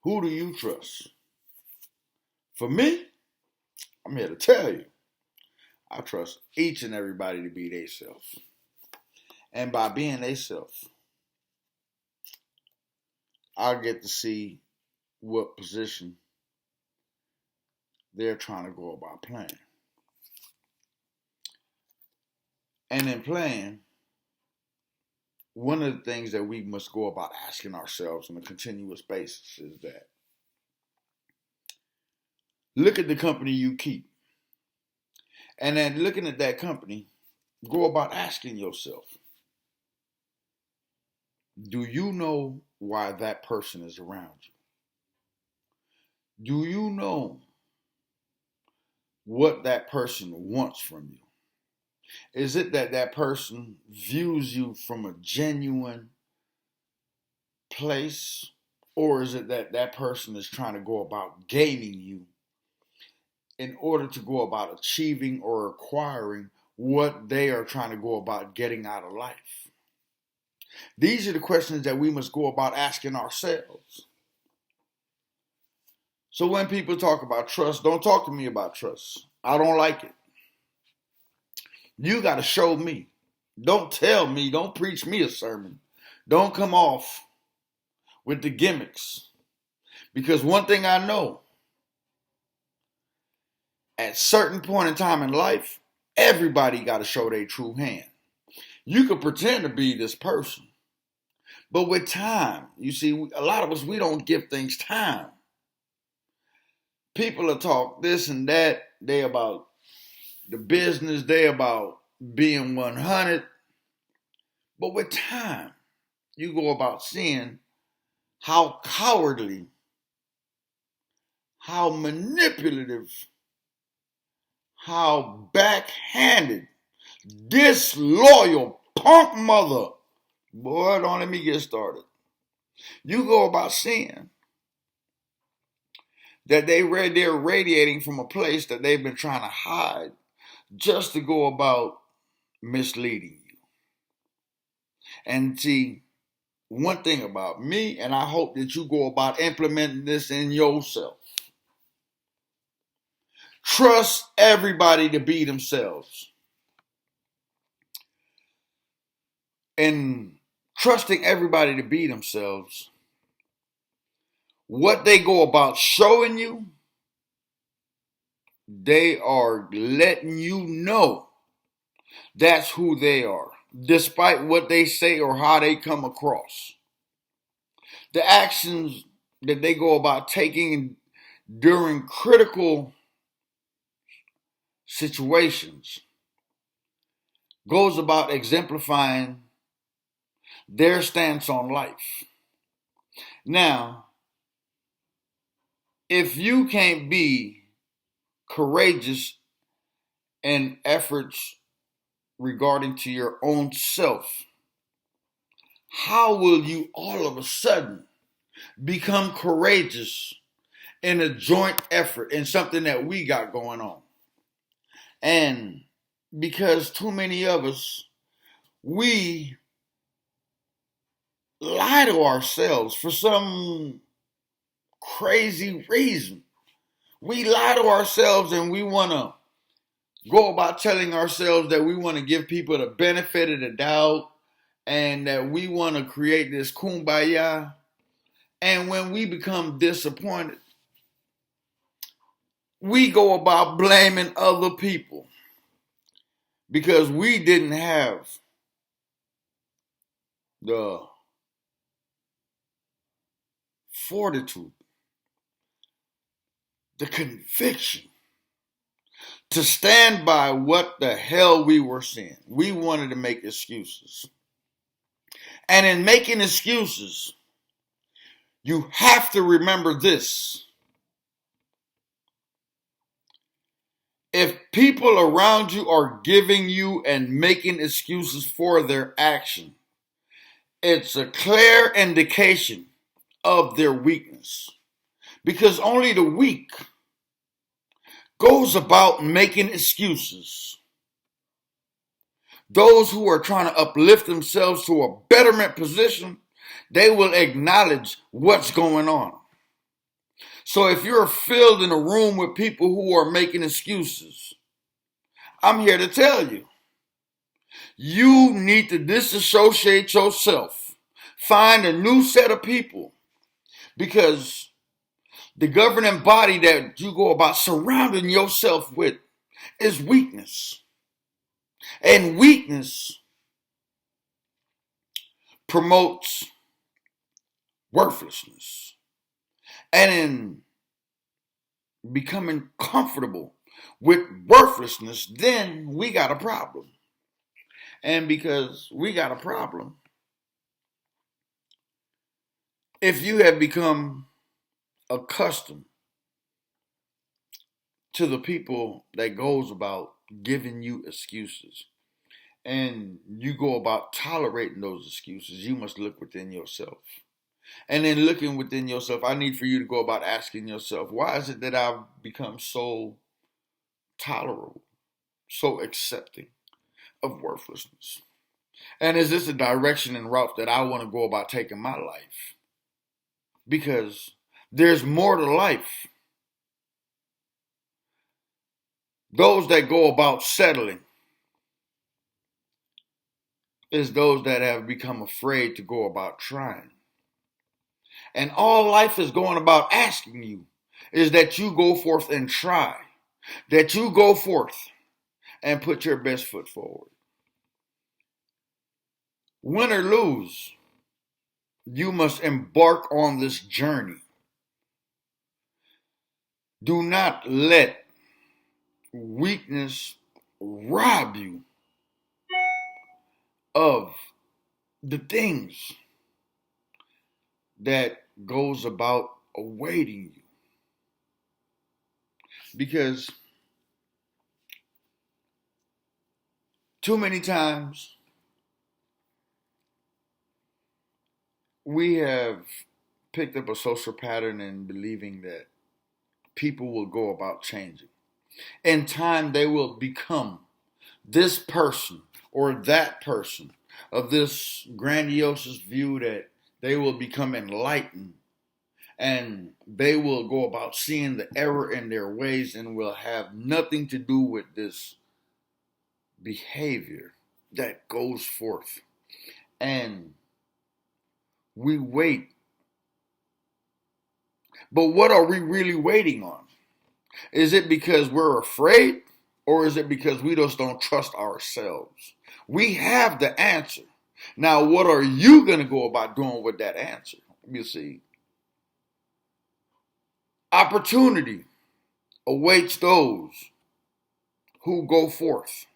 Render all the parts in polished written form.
Who do you trust? For me, I'm here to tell you, I trust each and everybody to be themselves. And by being themselves, I get to see what position they're trying to go about playing. And in playing, one of the things that we must go about asking ourselves on a continuous basis is that look at the company you keep. And then looking at that company, go about asking yourself, do you know why that person is around you? Do you know what that person wants from you? Is it that that person views you from a genuine place? Or is it that that person is trying to go about gaining you in order to go about achieving or acquiring what they are trying to go about getting out of life? These are the questions that we must go about asking ourselves. So when people talk about trust, don't talk to me about trust. I don't like it. You got to show me. Don't tell me. Don't preach me a sermon. Don't come off with the gimmicks. Because one thing I know, at certain point in time in life, everybody got to show their true hand. You could pretend to be this person. But with time, you see, a lot of us, we don't give things time. People will talk this and that. They about the business. They about being 100. But with time, you go about seeing how cowardly, how manipulative, how backhanded, disloyal, punk mother. Boy, don't let me get started. You go about seeing that they're radiating from a place that they've been trying to hide just to go about misleading you. And see, one thing about me, and I hope that you go about implementing this in yourself. Trust everybody to be themselves. And trusting everybody to be themselves, what they go about showing you, they are letting you know that's who they are, despite what they say or how they come across. The actions that they go about taking during critical situations goes about exemplifying their stance on life. Now, if you can't be courageous in efforts regarding to your own self, how will you all of a sudden become courageous in a joint effort in something that we got going on? And because too many of us, we lie to ourselves for some crazy reason. We lie to ourselves and we want to go about telling ourselves that we want to give people the benefit of the doubt and that we want to create this kumbaya. And when we become disappointed, we go about blaming other people because we didn't have the fortitude, the conviction to stand by what the hell we were saying. We wanted to make excuses. And in making excuses, you have to remember this. If people around you are giving you and making excuses for their action, it's a clear indication of their weakness. Because only the weak goes about making excuses. Those who are trying to uplift themselves to a betterment position, they will acknowledge what's going on. So if you're filled in a room with people who are making excuses, I'm here to tell you, you need to disassociate yourself. Find a new set of people, because the governing body that you go about surrounding yourself with is weakness. And weakness promotes worthlessness. And in becoming comfortable with worthlessness, then we got a problem. And because we got a problem, if you have become accustomed to the people that goes about giving you excuses, and you go about tolerating those excuses, you must look within yourself. And then looking within yourself, I need for you to go about asking yourself, why is it that I've become so tolerable, so accepting of worthlessness? And is this a direction and route that I want to go about taking my life? Because there's more to life. Those that go about settling is those that have become afraid to go about trying. And all life is going about asking you is that you go forth and try, that you go forth and put your best foot forward. Win or lose, you must embark on this journey. Do not let weakness rob you of the things that goes about awaiting you. Because too many times we have picked up a social pattern in believing that people will go about changing. In time, they will become this person or that person of this grandiose view that they will become enlightened, and they will go about seeing the error in their ways and will have nothing to do with this behavior that goes forth. And we wait. But what are we really waiting on? Is it because we're afraid, or is it because we just don't trust ourselves? We have the answer. Now, what are you going to go about doing with that answer? You see, opportunity awaits those who go forth.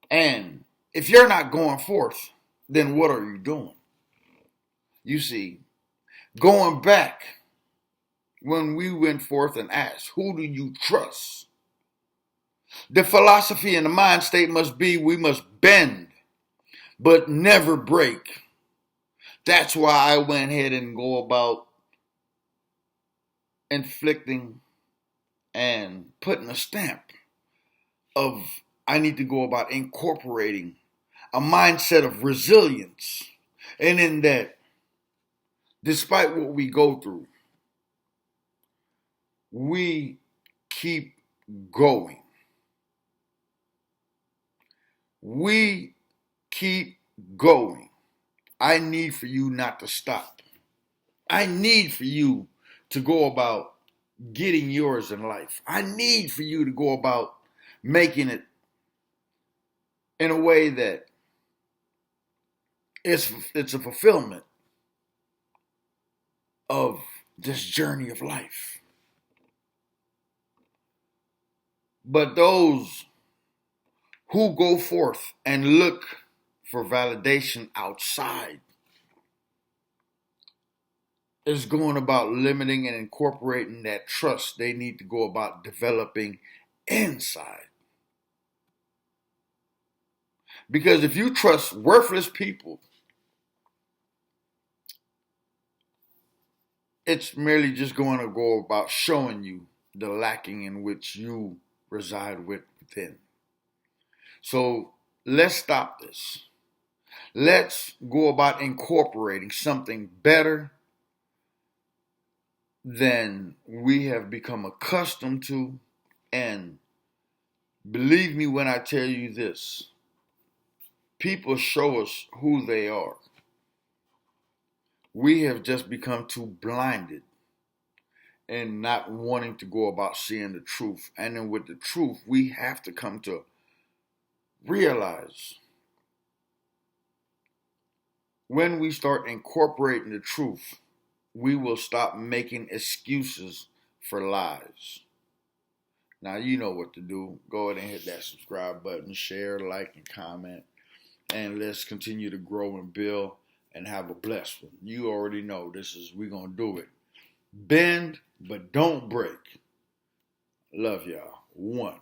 And if you're not going forth, then what are you doing? You see, going back when we went forth and asked, who do you trust? The philosophy and the mind state must be, we must bend, but never break. That's why I went ahead and go about inflicting and putting a stamp of, I need to go about incorporating a mindset of resilience. And in that, despite what we go through, we keep going. We keep going. I need for you not to stop. I need for you to go about getting yours in life. I need for you to go about making it in a way that it's a fulfillment of this journey of life. But those who go forth and look for validation outside is going about limiting and incorporating that trust they need to go about developing inside. Because if you trust worthless people, it's merely just going to go about showing you the lacking in which you reside within. So let's stop this. Let's go about incorporating something better than we have become accustomed to. And believe me when I tell you this, people show us who they are. We have just become too blinded and not wanting to go about seeing the truth. And then with the truth, we have to come to realize when we start incorporating the truth, we will stop making excuses for lies. Now, you know what to do. Go ahead and hit that subscribe button, share, like, and comment. And let's continue to grow and build and have a blessed one. You already know we're going to do it. Bend, but don't break. Love y'all. One.